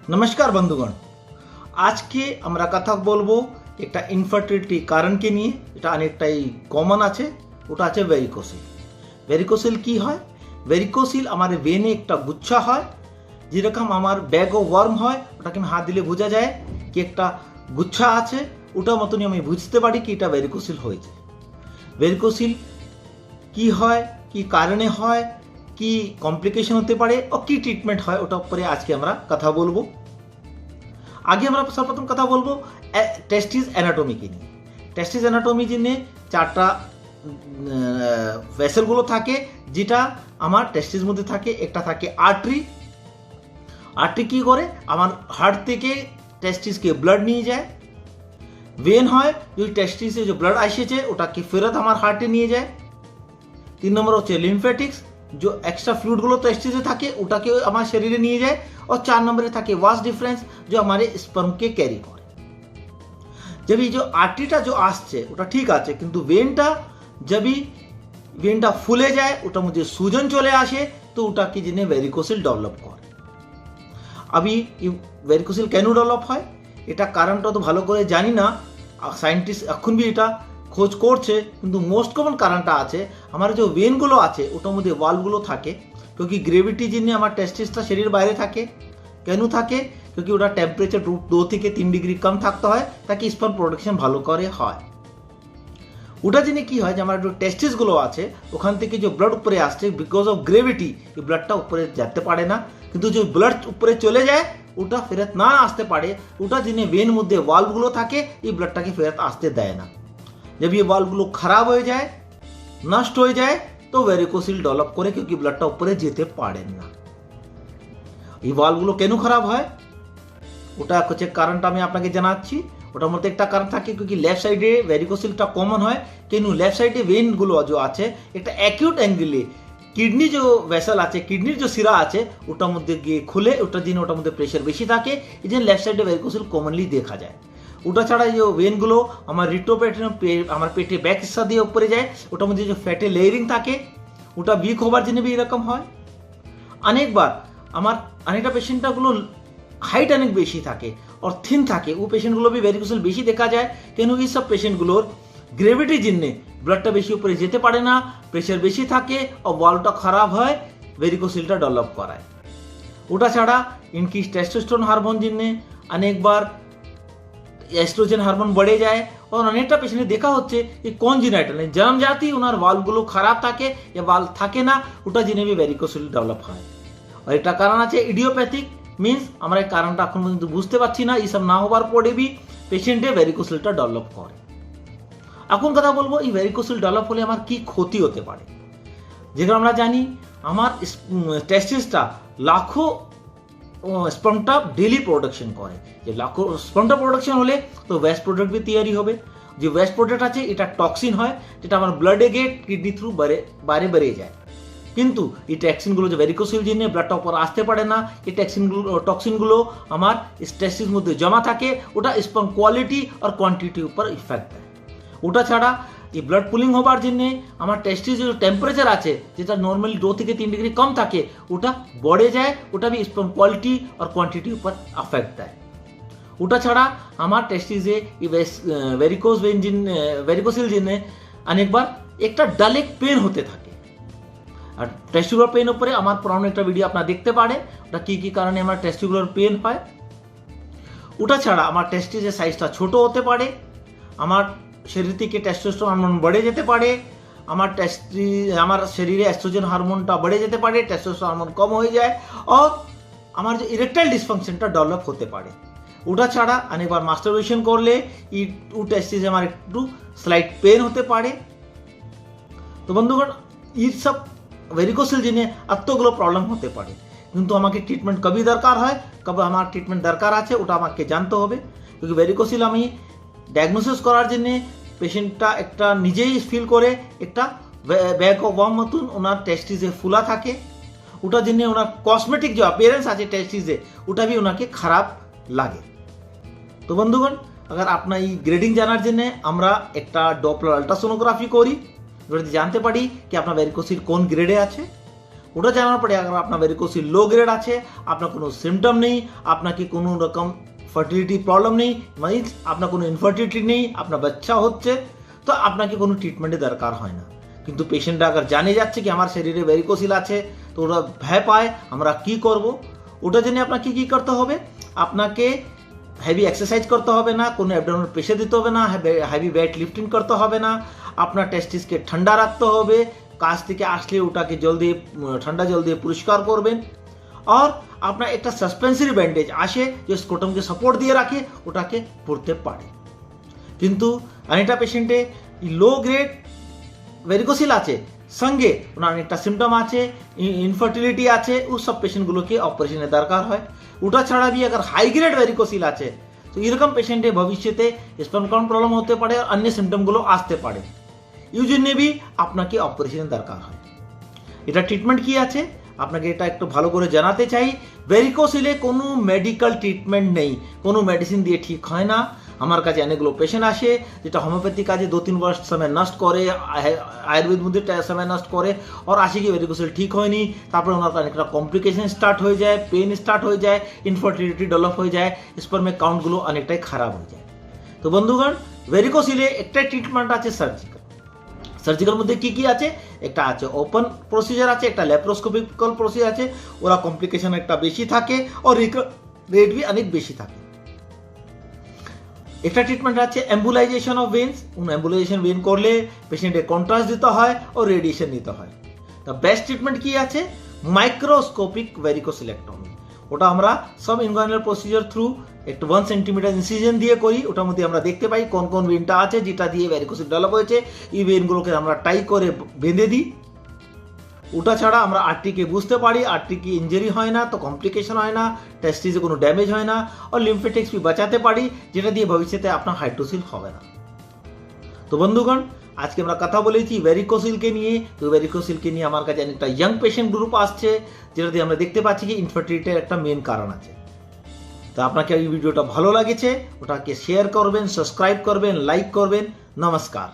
नमस्कार बंधुगण, आज के আমরা কথা বলবো একটা ইনফার্টিলিটি কারণকে নিয়ে। এটা অনেকটাই কমন আছে, ওটা আছে ভেরিকোসিল। ভেরিকোসিল কি হয়? ভেরিকোসিল আমার ভেনে একটা গুচ্ছা হয়, যেরকম আমার ব্যাগ ও ওয়ার্ম হয়, ওটাকে আমি হাত দিলে বোঝা যায় কি একটা গুচ্ছা আছে, ওটার মতনই আমি বুঝতে পারি কি এটা ভেরিকোসিল হয়েছে। ভেরিকোসিল কি হয়, কি কারণে হয়, কি কমপ্লিকেশন হতে পারে ও কি ট্রিটমেন্ট হয়, ওটার উপরে আজকে আমরা কথা বলবো। আগে আমরা সর্বপ্রথম কথা বলবো টেস্টিস অ্যানাটমিকে নিয়ে। টেস্টিস অ্যানাটমি নিয়ে চারটা ভেসেলগুলো থাকে, যেটা আমার টেস্টিস মধ্যে থাকে। একটা থাকে আর্টারি। আর্টারি কি করে? আমার হার্ট থেকে টেস্টিসকে ব্লাড নিয়ে যায়। ভেন হয়, যদি টেস্টিসে যে ব্লাড এসেছে ওটাকে ফেরত আমার হার্টে নিয়ে যায়। 3 নম্বর হচ্ছে লিম্ফেটিক্স, जो एक्स्ट्रा फ्लूइडগুলো टेस्टिसे থাকে ওটাকে আমার শরীরে নিয়ে যায়। और 4 নম্বরে থাকে वास डिफरेंस, जो हमारे स्पर्म के कैरी করে। जब ये जो आर्टरीটা जो আসছে ওটা ঠিক আছে, কিন্তু ভেনটা जब ভেনটা ফুলে যায়, ওটার মধ্যে সুজন চলে আসে, তো ওটাকে জেনে ভেরিকোসিল ডেভেলপ করে। अभी ভেরিকোসিল কেন ডেভেলপ হয় এটা কারণটা তো ভালো করে জানি না, সায়েন্টিস্ট এখন भी এটা খোঁজ করছে, কিন্তু মোস্ট কমন কারণটা আছে আমার যে ভেনগুলো আছে ওটার মধ্যে ভালভগুলো থাকে। क्योंकि গ্রেভিটি জন্য আমার টেস্টিসটা শরীর বাইরে থাকে। কেন থাকে? क्योंकि ওটা টেম্পারেচার 2 থেকে 3 ডিগ্রি কম থাকতে হয়, তাকে স্পার্ম প্রোডাকশন ভালো করে হয়। ওটা জেনে কি হয় যে আমার যে টেস্টিসগুলো আছে ওখান থেকে যে ব্লাড উপরে আসছে, বিকজ অফ গ্রেভিটি এই ব্লাডটা উপরে যেতে পারে না, কিন্তু যে ব্লাড উপরে চলে যায় ওটা ফেরত না আসতে পারে, ওটা জেনে ভেন মধ্যে ভালভগুলো থাকে, এই ব্লাডটাকে ফেরত আসতে দেয় না। जब ये वाल्वগুলো খারাপ হয়ে যায়, নষ্ট হয়ে যায়, তো ভেরিকোসিল ডেভেলপ করে, क्योंकि ব্লাডটা উপরে যেতে পারে না। এই ভাল্বগুলো কেন খারাপ হয় ওটা হচ্ছে কারণটা আমি আপনাকে জানাচ্ছি। ওটার মধ্যে একটা কারণ থাকে, क्योंकि লেফট সাইডে ভেরিকোসিলটা কমন হয়। কেন? লেফট সাইডে ভেনগুলো যে আছে একটা অ্যাকিউট অ্যাঙ্গেলে কিডনি যে ভেসেল আছে, কিডনির যে শিরা আছে ওটার মধ্যে গিয়ে খুলে, ওটার জন্য ওটার মধ্যে প্রেশার বেশি থাকে, এই জন্য লেফট সাইডে ভেরিকোসিল কমনলি দেখা যায়। ওটা ছাড়া যে ভেনগুলো আমার রিট্রোপেরিটোনিয়াম আমার পেটে ব্যাক হিস্সা দিয়ে উপরে যায়, ওটার মধ্যে যে ফ্যাটে লেয়ারিং থাকে ওটা উইক হবার জন্য भी এরকম হয়। অনেকবার আমার অনেকটা পেশেন্টগুলো হাইট অনেক বেশি থাকে আর থিন থাকে, ও পেশেন্টগুলো भी ভেরিকোসিল বেশি দেখা যায়। কেন? এই সব পেশেন্টগুলোর গ্রেভিটির জন্য ব্লাডটা বেশি উপরে যেতে পারে না, প্রেশার বেশি থাকে আর ওয়ালটা খারাপ হয়, ভেরিকোসিলটা ডেভেলপ করায়। ওটা ছাড়া ইনক্রিজ টেস্টোস্টেরন হারমোন জন্য অনেকবার एस्ट्रोजन हार्मोन बढ़े जाए, और अनेकटा पेशेंटे देखा होच्छे कि कन्जेनाइटाल जन्मजाति ओनार वाल्वगुलो खराब थाके या वाल्व थाके ना, ओटा जेने भी ভেরিকোসিল डेवलप হয়। और একটা কারণ আছে ইডিওপ্যাথিক, মিন্স আমরা এই কারণটা এখন পর্যন্ত বুঝতে পারছি না, এইসব না হওয়ার পরে भी পেশেন্টে ভেরিকোসিলটা ডেভেলপ করে। এখন কথা বলবো এই ভেরিকোসিল ডেভেলপ হলে আমার কি ক্ষতি হতে পারে। যেটা আমরা জানি আমার টেস্টিসটা লাখো স্পার্মটা ডেলি প্রোডাকশন করে, যে লাখো স্পার্মটা প্রোডাকশন হলে তো ওয়েস্ট প্রোডাক্ট भी তৈরি হবে। যে ওয়েস্ট প্রোডাক্ট আছে এটা টক্সিন হয়, যেটা আমার ব্লাডে গিয়ে কিডনি থ্রু বাইরে বেরিয়ে যায়। কিন্তু এই টক্সিনগুলো যে ভেরিকোসিল জেনে ব্লাডটা উপর আসতে পারে না, এই টক্সিনগুলো আমার টেস্টিস মধ্যে জমা থাকে, ওটা স্পার্ম কোয়ালিটি আর কোয়ান্টিটির উপর ইফেক্ট দেয়। ওটা ছাড়া এই ব্লাড পুলিং হবার জন্য আমার টেস্টিস যে টেম্পারেচার আছে, যেটা নর্মালি 2 থেকে 3 ডিগ্রি কম থাকে, ওটা बढ़े যায়, ওটা भी স্পার্ম কোয়ালিটি আর কোয়ান্টিটির উপর এফেক্ট দেয়। ওটা ছাড়া আমার টেস্টিসে ভেরিকোসিল জেনে অনেকবার একটা ডালেক পেন হতে থাকে। আর টেস্টিকুলার পেন উপরে আমার পুরানো একটা ভিডিও আপনারা দেখতে পারে, ওটা কি কি কারণে আমার টেস্টিকুলার পেন হয়। ওটা ছাড়া আমার টেস্টিসের সাইজটা ছোট হতে পারে, আমার শরীর থেকে টেস্টোস্টেরন হারমোন বেড়ে যেতে পারে, আমার শরীরে এস্ট্রোজেন হারমোনটা বেড়ে যেতে পারে, টেস্টোস্টেরন হারমোন কম হয়ে যায়, और আমার যে ইরেকটাইল ডিসফাংশনটা ডেভেলপ হতে পারে। ওটা ছাড়া অনেকবার মাস্টারবেশন করলে ও টেস্টিসে আমার একটু স্লাইট পেন হতে পারে। তো বন্ধুগণ, এই সব ভেরিকোসিল জেনে এতগুলো প্রবলেম হতে পারে, কিন্তু আমাকে ট্রিটমেন্ট কবে দরকার হয়, কবে আমার ট্রিটমেন্ট দরকার আছে, ওটা আমাকে জানতে হবে। क्योंकि ভেরিকোসিল আমি ডায়াগনোসিস করার জন্য পেশেন্টটা একটা নিজেই ফিল করে একটা ব্যাগ অফ ওয়ার্ম মতন ওনার টেস্টিসে ফুলা থাকে, ওটার জন্য ওনার কসমেটিক যে অ্যাপিয়ারেন্স আছে টেস্টিসে ওটা भी ওনাকে খারাপ লাগে। তো বন্ধুগণ, अगर আপনার এই গ্রেডিং জানার জন্য আমরা একটা ডপলার আল্ট্রাসোনোগ্রাফি করি, যদি জানতে পারি কি আপনার ভেরিকোসিল কোন গ্রেডে আছে। ওটা জানার পরে अगर আপনার ভেরিকোসিল লো গ্রেড আছে, আপনার কোনো সিমটম নেই, আপনাকে কোনো রকম ফার্টিলিটি প্রবলেম নেই, মানে আপনার কোনো ইনফার্টিলিটি নেই, আপনার বাচ্চা হচ্ছে, তো আপনাকে কোনো ট্রিটমেন্টের দরকার হয় না। কিন্তু পেশেন্টরা अगर জানে যাচ্ছে কি আমার শরীরে ভেরিকোসিল আছে, তো ওরা ভয় পায় আমরা কি করব। ওটার জন্য আপনাকে কি করতে হবে, আপনাকে হেভি এক্সারসাইজ করতে হবে না, কোনো অ্যাবডোমিনাল প্রেশার দিতে হবে না, হেভি ওয়েট লিফটিং করতে হবে না, আপনার টেস্টিসকে ঠান্ডা রাখতে হবে, কাজ থেকে আসলে ওটাকে জল দিয়ে ঠান্ডা জল দিয়ে পরিষ্কার করবেন। আর আপনার একটা সাসপেন্সরি ব্যান্ডেজ আসে যে স্ক্রোটামকে সাপোর্ট দিয়ে রাখে, ওটাকে পড়তে পারে। কিন্তু অনেকটা পেশেন্টে লো গ্রেড ভেরিকোসিল আছে, সঙ্গে ওনার অনেকটা সিমটম আছে, ইনফার্টিলিটি আছে, ও সব পেশেন্টগুলোকে অপারেশনের দরকার হয়। ওটা ছাড়া भी अगर हाई ग्रेड ভেরিকোসিল আছে, তো এরকম পেশেন্টে ভবিষ্যতে স্পার্ম কাউন্ট প্রবলেম হতে পারে আর অন্য সিমটমগুলো আসতে পারে, এই জন্য भी আপনাকে অপারেশনের দরকার হয়। এটা ট্রিটমেন্ট কি আছে আপনাকে এটা একটু ভালো করে জানাতে চাই। ভেরিকোসিলে কোনো মেডিকেল ট্রিটমেন্ট নেই, কোনো মেডিসিন দিয়ে ঠিক হয় না। আমার কাছে অনেকগুলো পেশেন্ট আসে যেটা হোমিওপ্যাথি কাজে 2-3 वर्ष समय नष्ट করে, আয়ুর্বেদ মধ্যে समय नष्ट করে, और আসে কি ভেরিকোসিল ঠিক হয়নি, তারপরে ওনার অনেকটা কমপ্লিকেশন স্টার্ট হয়ে যায়, পেন স্টার্ট হয়ে যায়, ইনফার্টিলিটি ডেভেলপ হয়ে যায়, স্পার্মের কাউন্টগুলো অনেকটাই খারাপ হয়ে যায়। তো বন্ধুগণ, ভেরিকোসিলে একটাই ট্রিটমেন্ট আছে সার্জিক্যাল। সার্জিক্যাল মধ্যে কি কি আছে, একটা আছে ওপেন প্রসিজার আছে, একটা ল্যাপ্রোস্কোপিক্যাল প্রসিজার আছে, ওরা কমপ্লিকেশন একটা বেশি থাকে और রেট भी অনেক বেশি থাকে। একটা ট্রিটমেন্ট আছে এম্বুলাইজেশন অফ ভেন্স, এম্বুলাইজেশন ভেন করলে পেশেন্টে কন্ট্রাস্ট দিতে হয় ও রেডিয়েশন নিতে হয়। তো বেস্ট ট্রিটমেন্ট কি আছে, মাইক্রোস্কোপিক ভেরিকোসিলেক্টমি। ওটা আমরা সব ইনগুইনাল প্রসিজার থ্রু একটু 1 সেন্টিমিটার ইনসিজন দিয়ে করি। ওটার মধ্যে আমরা দেখতে পাই কোন কোন ভেনটা আছে যেটা দিয়ে ভেরিকোসিল ডেভেলপ হয়েছে, এই ভেনগুলোকে আমরা টাই করে বেঁধে দিই। ওটা ছাড়া আমরা আর্ট্রিকে বুঝতে পারি, আর্ট্রিকে ইঞ্জুরি হয় না, তো কমপ্লিকেশন হয় না, টেস্টিসে কোনো ড্যামেজ হয় না, আর লিম্ফেটিক্স भी বাঁচাতে পারি, যেটা দিয়ে ভবিষ্যতে আপনার হাইড্রোসিল হবে না। তো বন্ধুগণ, আজকে আমরা কথা বলেছি ভেরিকোসিলকে নিয়ে। তো ভেরিকোসিলকে নিয়ে আমার কাছে অনেকটা ইয়াং পেশেন্ট গ্রুপ আসছে, যেটা দিয়ে আমরা দেখতে পাচ্ছি কি ইনফার্টিলিটির একটা মেন কারণ আছে। তো আপনাকে এই ভিডিওটা ভালো লাগেছে, ওটাকে শেয়ার করবেন, সাবস্ক্রাইব করবেন, লাইক করবেন। নমস্কার।